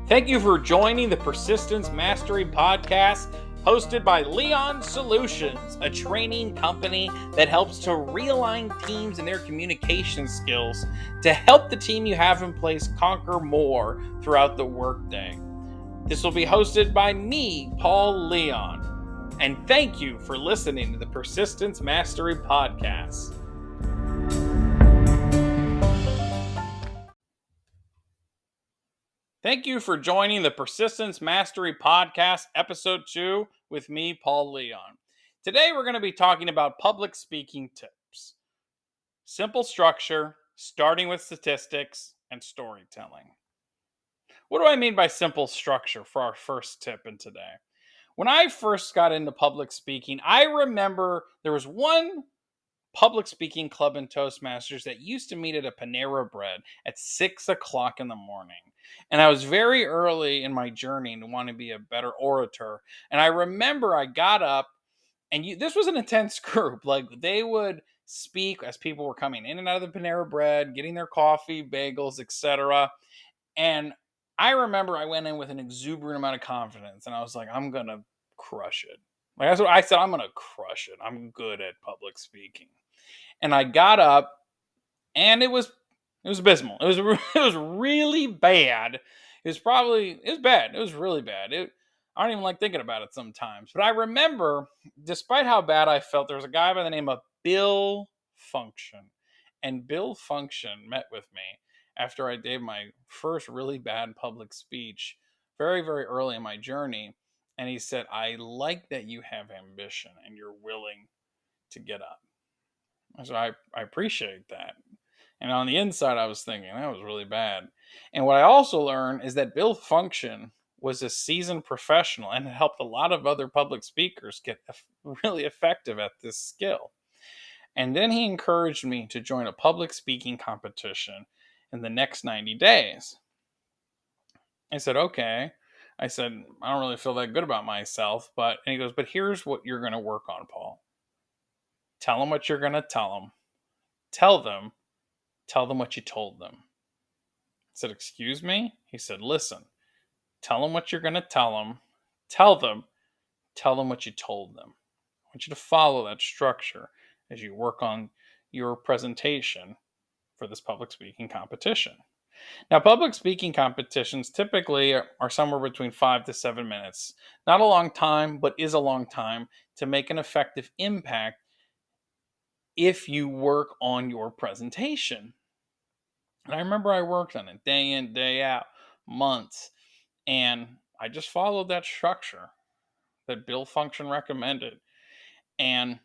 Thank you for joining the Persistence Mastery Podcast, hosted by Leon Solutions, a training company that helps to realign teams and their communication skills to help the team you have in place conquer more throughout the workday. This will be hosted by me, Paul Leon, and thank you for listening to the Persistence Mastery Podcast. Thank you for joining the Persistence Mastery Podcast, Episode 2, with me, Paul Leon. Today, we're going to be talking about public speaking tips. Simple structure, starting with statistics, and storytelling. What do I mean by simple structure for our first tip in today? When I first got into public speaking, I remember there was one public speaking club in Toastmasters that used to meet at a Panera Bread at 6 o'clock in the morning. And I was very early in my journey to want to be a better orator. And I remember I got up, and this was an intense group. Like, they would speak as people were coming in and out of the Panera Bread, getting their coffee, bagels, etc. And I remember I went in with an exuberant amount of confidence, and I was like, I'm going to crush it. Like, that's what I said. I'm going to crush it. I'm good at public speaking. And I got up, and it was abysmal. It was really bad. It was bad. It was really bad. I don't even like thinking about it sometimes. But I remember, despite how bad I felt, there was a guy by the name of Bill Function. And Bill Function met with me after I gave my first really bad public speech very, very early in my journey. And he said, I like that you have ambition and you're willing to get up. So I appreciate that. And on the inside, I was thinking, that was really bad. And what I also learned is that Bill Function was a seasoned professional and helped a lot of other public speakers get really effective at this skill. And then he encouraged me to join a public speaking competition in the next 90 days. I said, okay. I said, I don't really feel that good about myself. And he goes, but here's what you're going to work on, Paul. Tell them what you're going to tell them. Tell them what you told them. I said, excuse me? He said, listen, tell them what you're going to tell them. Tell them what you told them. I want you to follow that structure as you work on your presentation for this public speaking competition. Now, public speaking competitions typically are somewhere between 5 to 7 minutes. Not a long time, but is a long time to make an effective impact if you work on your presentation. And I remember I worked on it day in, day out, months, and I just followed that structure that Bill Function recommended and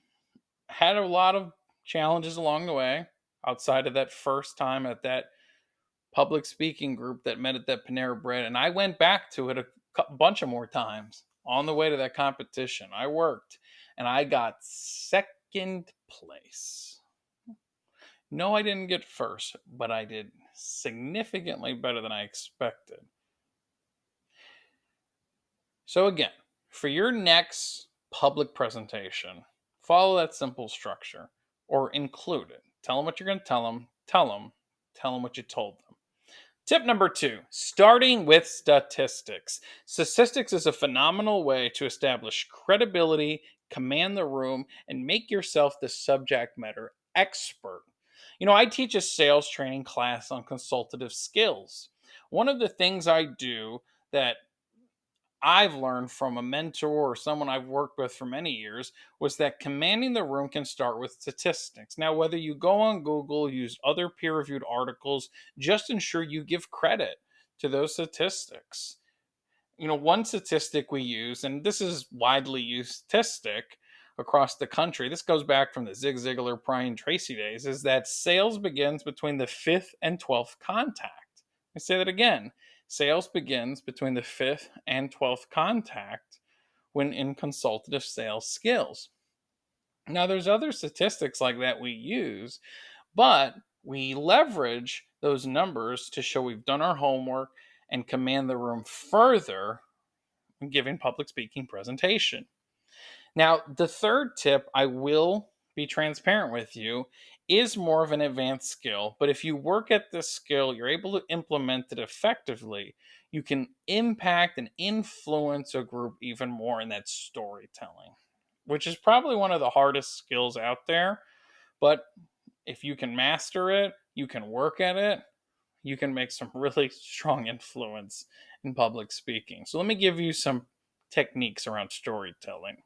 had a lot of challenges along the way outside of that first time at that public speaking group that met at that Panera Bread. And I went back to it a bunch of more times on the way to that competition. I worked and I got second place. No, I didn't get first, but I did significantly better than I expected. So again, for your next public presentation, follow that simple structure or include it. Tell them what you're going to tell them. Tell them what you told them. Tip number 2, starting with statistics. Statistics is a phenomenal way to establish credibility, command the room, and make yourself the subject matter expert. You know, I teach a sales training class on consultative skills. One of the things I do that I've learned from a mentor or someone I've worked with for many years was that commanding the room can start with statistics. Now, whether you go on Google, use other peer-reviewed articles, just ensure you give credit to those statistics. You know, one statistic we use, and this is widely used statistic across the country, this goes back from the Zig Ziglar, Brian Tracy days, is that sales begins between the 5th and 12th contact. I say that again. Sales begins between the 5th and 12th contact when in consultative sales skills. Now, there's other statistics like that we use, but we leverage those numbers to show we've done our homework and command the room further when giving public speaking presentation. Now, the third tip, I will be transparent with you, is more of an advanced skill. But if you work at this skill, you're able to implement it effectively. you can impact and influence a group even more in that storytelling, which is probably one of the hardest skills out there. But if you can master it, you can work at it, you can make some really strong influence in public speaking. So let me give you some techniques around storytelling.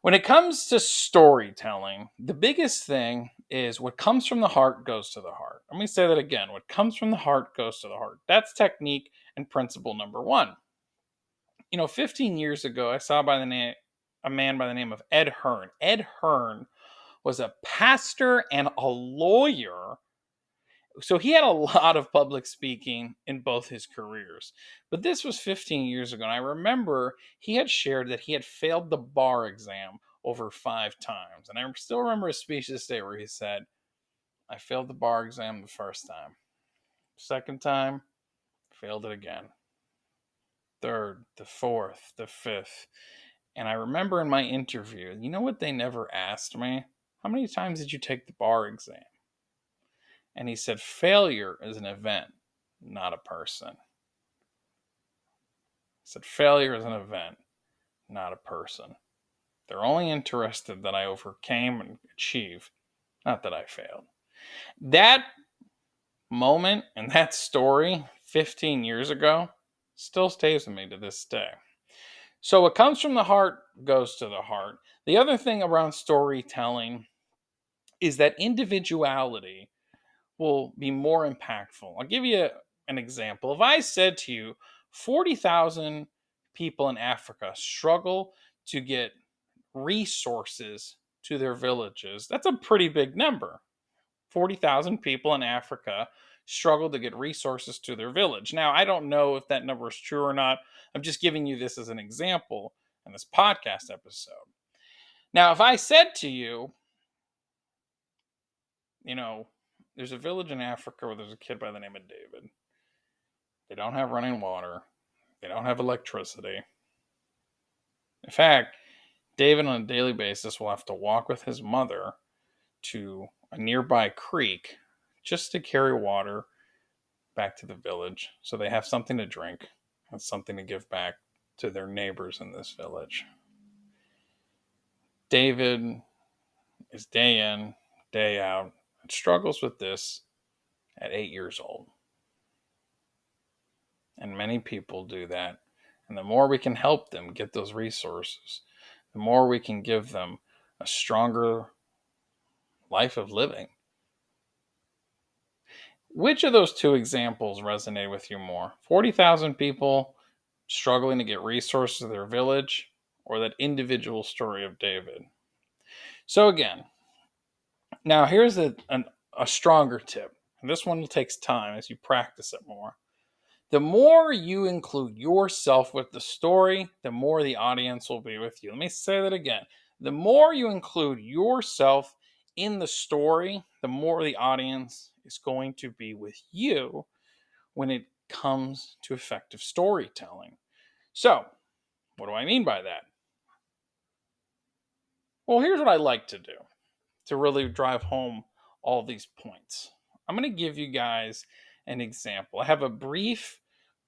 When it comes to storytelling, the biggest thing is what comes from the heart goes to the heart. Let me say that again. What comes from the heart goes to the heart. That's technique and principle number one. 15 years ago, I saw a man by the name of Ed Hearn. Ed Hearn was a pastor and a lawyer. So he had a lot of public speaking in both his careers. But this was 15 years ago. And I remember he had shared that he had failed the bar exam over 5 times. And I still remember his speech this day where he said, I failed the bar exam the first time. Second time, failed it again. Third, the fourth, the fifth. And I remember in my interview, you know what they never asked me? How many times did you take the bar exam? And he said, failure is an event, not a person. He said, failure is an event, not a person. They're only interested that I overcame and achieved, not that I failed. That moment and that story 15 years ago still stays with me to this day. So what comes from the heart goes to the heart. The other thing around storytelling is that individuality will be more impactful. I'll give you an example. If I said to you, 40,000 people in Africa struggle to get resources to their villages, that's a pretty big number. 40,000 people in Africa struggle to get resources to their village. Now, I don't know if that number is true or not. I'm just giving you this as an example in this podcast episode. Now, if I said to you, there's a village in Africa where there's a kid by the name of David. They don't have running water. They don't have electricity. In fact, David on a daily basis will have to walk with his mother to a nearby creek just to carry water back to the village so they have something to drink and something to give back to their neighbors in this village. David is day in, day out, and struggles with this at 8 years old. And many people do that. And the more we can help them get those resources, the more we can give them a stronger life of living. Which of those two examples resonate with you more? 40,000 people struggling to get resources to their village, or that individual story of David? So again, now here's a stronger tip. And this one takes time as you practice it more. The more you include yourself with the story, the more the audience will be with you. Let me say that again. The more you include yourself in the story, the more the audience is going to be with you when it comes to effective storytelling. So, what do I mean by that? Well, here's what I like to do to really drive home all these points. I'm going to give you guys an example. I have a brief,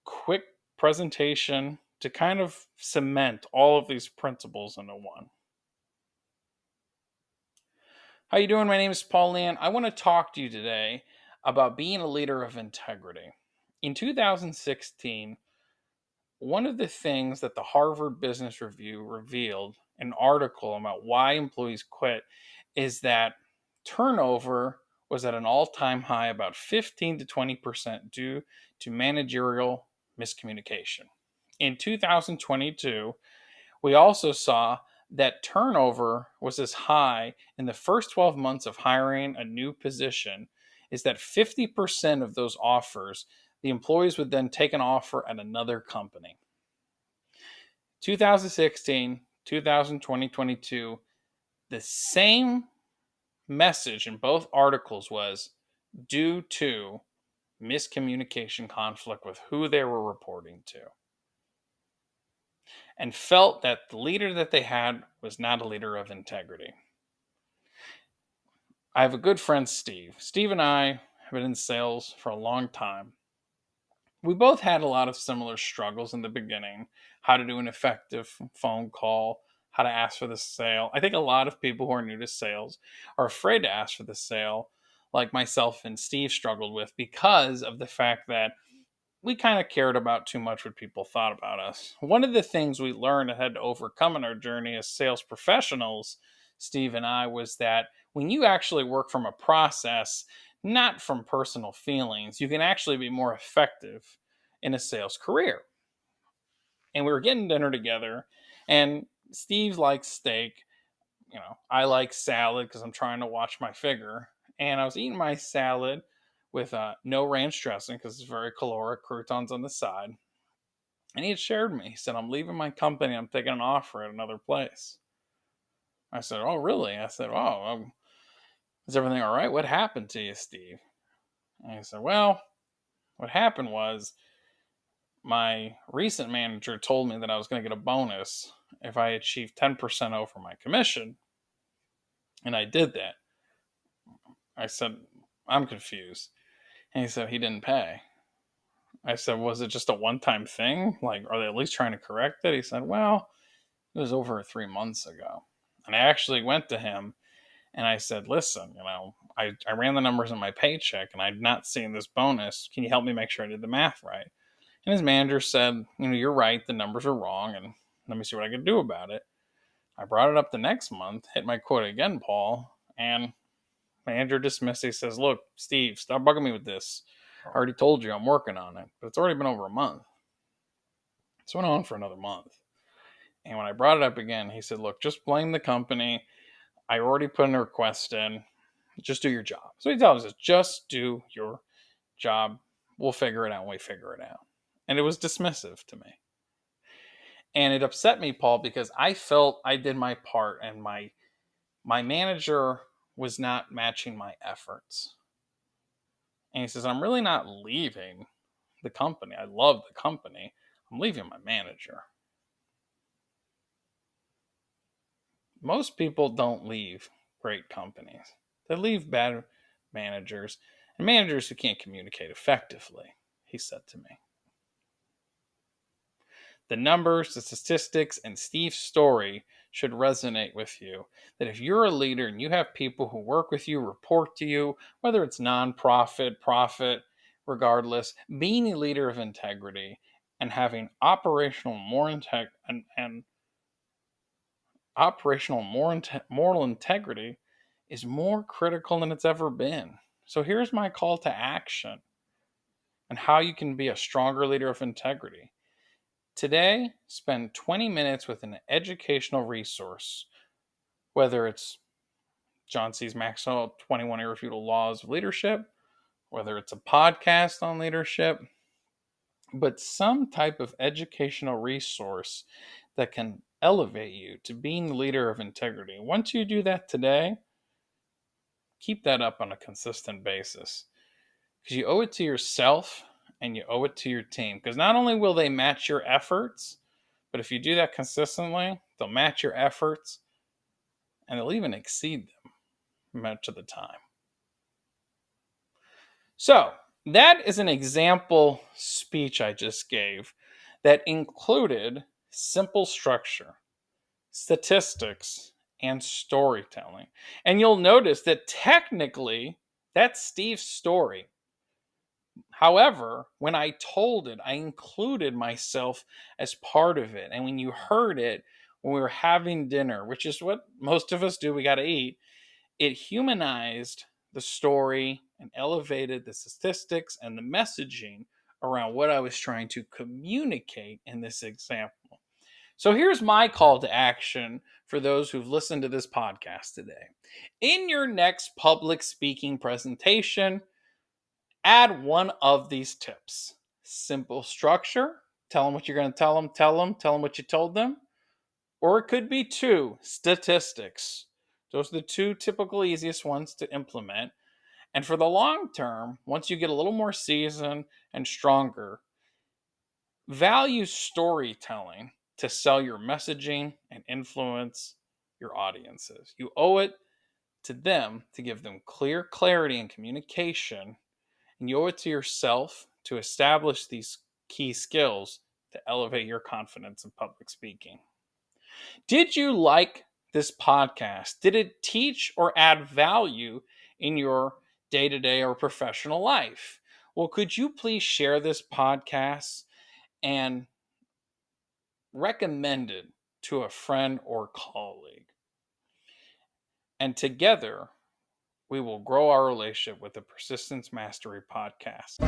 quick presentation to kind of cement all of these principles into one. How you doing? My name is Paul Leon. I want to talk to you today about being a leader of integrity. In 2016, one of the things that the Harvard Business Review revealed, an article about why employees quit, is that turnover was at an all-time high, about 15 to 20% due to managerial miscommunication. In 2022, we also saw that turnover was as high in the first 12 months of hiring a new position, is that 50% of those offers, the employees would then take an offer at another company. 2016, 2022, the same message in both articles was due to miscommunication conflict with who they were reporting to, and felt that the leader that they had was not a leader of integrity. I have a good friend, Steve. Steve and I have been in sales for a long time. We both had a lot of similar struggles in the beginning: how to do an effective phone call, how to ask for the sale. I think a lot of people who are new to sales are afraid to ask for the sale, like myself and Steve struggled with, because of the fact that we kind of cared about too much what people thought about us. One of the things we learned and had to overcome in our journey as sales professionals, Steve and I, was that when you actually work from a process, not from personal feelings, you can actually be more effective in a sales career. And we were getting dinner together, and Steve likes steak. I like salad because I'm trying to watch my figure. And I was eating my salad with no ranch dressing because it's very caloric, croutons on the side. And he had shared me. He said, "I'm leaving my company. I'm taking an offer at another place." I said, "Oh, really?" I said, "Oh, is everything all right? What happened to you, Steve?" And he said, "Well, what happened was my recent manager told me that I was going to get a bonus if I achieved 10% over my commission. And I did that." I said, "I'm confused." And he said, "He didn't pay." I said, "Was it just a one time thing? Like, are they at least trying to correct it?" He said, "Well, it was over 3 months ago." And I actually went to him and I said, "Listen, I ran the numbers on my paycheck and I've not seen this bonus. Can you help me make sure I did the math right?" And his manager said, "You're right. The numbers are wrong. And let me see what I can do about it." I brought it up the next month, hit my quota again, Paul, and manager dismissed. He says, "Look, Steve, stop bugging me with this. I already told you I'm working on it, but it's already been over a month." So it went on for another month. And when I brought it up again, he said, "Look, just blame the company. I already put a request in. Just do your job." So he tells us, "Just do your job. We'll figure it out when we figure it out." And it was dismissive to me. And it upset me, Paul, because I felt I did my part and my manager was not matching my efforts. And he says, "I'm really not leaving the company. I love the company. I'm leaving my manager." Most people don't leave great companies. They leave bad managers and managers who can't communicate effectively, he said to me. The numbers, the statistics, and Steve's story should resonate with you. That if you're a leader and you have people who work with you, report to you, whether it's nonprofit, profit, regardless, being a leader of integrity and having moral integrity is more critical than it's ever been. So here's my call to action and how you can be a stronger leader of integrity. Today, spend 20 minutes with an educational resource, whether it's John C's Maxwell 21 Irrefutable Laws of Leadership, whether it's a podcast on leadership, but some type of educational resource that can elevate you to being the leader of integrity. Once you do that today, keep that up on a consistent basis because you owe it to yourself and you owe it to your team. Because not only will they match your efforts, but if you do that consistently, they'll match your efforts and they'll even exceed them much of the time. So, that is an example speech I just gave that included simple structure, statistics, and storytelling. And you'll notice that technically that's Steve's story. However, when I told it, I included myself as part of it. And when you heard it, when we were having dinner, which is what most of us do, we got to eat, it humanized the story and elevated the statistics and the messaging around what I was trying to communicate in this example. So here's my call to action for those who've listened to this podcast today. In your next public speaking presentation, add one of these tips. Simple structure. Tell them what you're going to tell them. Tell them what you told them. Or it could be two, statistics. Those are the two typical easiest ones to implement. And for the long term, once you get a little more seasoned and stronger, value storytelling to sell your messaging and influence your audiences. You owe it to them to give them clear clarity and communication. And you owe it to yourself to establish these key skills to elevate your confidence in public speaking. Did you like this podcast? Did it teach or add value in your day to day or professional life? Well, could you please share this podcast and recommend it to a friend or colleague? And together, we will grow our relationship with the Persistence Mastery Podcast.